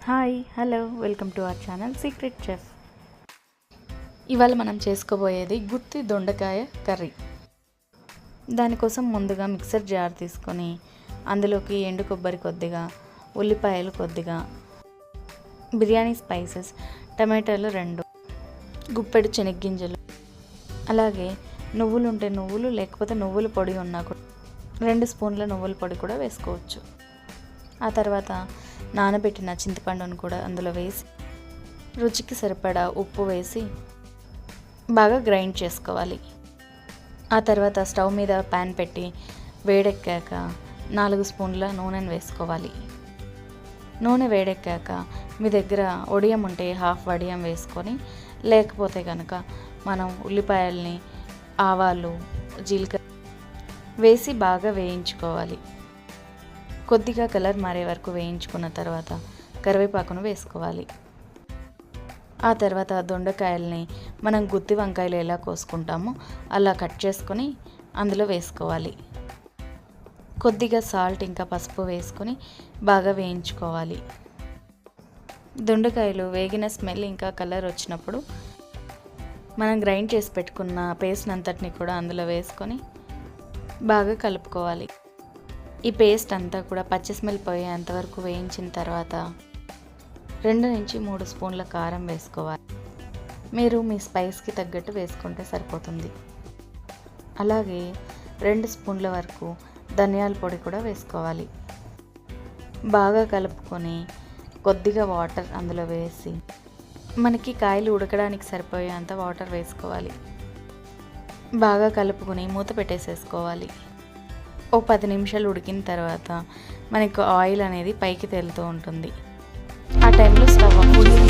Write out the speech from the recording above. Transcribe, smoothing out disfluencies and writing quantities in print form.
Hi hello welcome to our channel secret chef. ఇవాళ మనం చేసుకోబోయేది గుత్తి దొండకాయ కర్రీ. దానికోసం ముందుగా మిక్సర్ జార్ తీసుకొని అందులోకి ఎండు కొబ్బరి కొద్దిగా, ఉల్లిపాయలు కొద్దిగా, బిర్యానీ స్పైసెస్, టమాటాలు 2, గుప్పెడు శనగ్గింజలు, అలాగే నువ్వులు ఉంటే నువ్వులు, లేకపోతే నువ్వుల పొడి ఉన్నా కూడా 2 స్పూన్ల నువ్వుల పొడి కూడా వేసుకోవచ్చు. ఆ తర్వాత నానబెట్టిన చింతపండును కూడా అందులో వేసి రుచికి సరిపడా ఉప్పు వేసి బాగా గ్రైండ్ చేసుకోవాలి. ఆ తర్వాత స్టవ్ మీద ప్యాన్ పెట్టి వేడెక్కాక 4 స్పూన్ల నూనెను వేసుకోవాలి. నూనె వేడెక్కాక మీ దగ్గర వడియం ఉంటే హాఫ్ వడియం వేసుకొని, లేకపోతే కనుక మనం ఉల్లిపాయల్ని, ఆవాలు, జీలకర్ర వేసి బాగా వేయించుకోవాలి. కొద్దిగా కలర్ మారే వరకు వేయించుకున్న తర్వాత కరివేపాకును వేసుకోవాలి. ఆ తర్వాత దొండకాయల్ని మనం గుత్తి వంకాయలు ఎలా కోసుకుంటామో అలా కట్ చేసుకొని అందులో వేసుకోవాలి. కొద్దిగా సాల్ట్ ఇంకా పసుపు వేసుకొని బాగా వేయించుకోవాలి. దొండకాయలు వేగిన స్మెల్ ఇంకా కలర్ వచ్చినప్పుడు మనం గ్రైండ్ చేసి పెట్టుకున్న పేస్ట్ అంతటిని కూడా అందులో వేసుకొని బాగా కలుపుకోవాలి. ఈ పేస్ట్ అంతా కూడా పచ్చి స్మెల్ పోయేంతవరకు వేయించిన తర్వాత 2 నుంచి 3 స్పూన్ల కారం వేసుకోవాలి. మీరు మీ స్పైస్కి తగ్గట్టు వేసుకుంటే సరిపోతుంది. అలాగే 2 స్పూన్ల వరకు ధనియాల పొడి కూడా వేసుకోవాలి. బాగా కలుపుకొని కొద్దిగా వాటర్ అందులో వేసి మనకి కాయలు ఉడకడానికి సరిపోయేంత వాటర్ వేసుకోవాలి. బాగా కలుపుకొని మూత పెట్టేసేసుకోవాలి. ఓ 10 నిమిషాలు ఉడికిన తర్వాత మనకు ఆయిల్ అనేది పైకి తేలుతూ ఉంటుంది. ఆ టైంలో స్టవ్ ఆఫ్ చేసి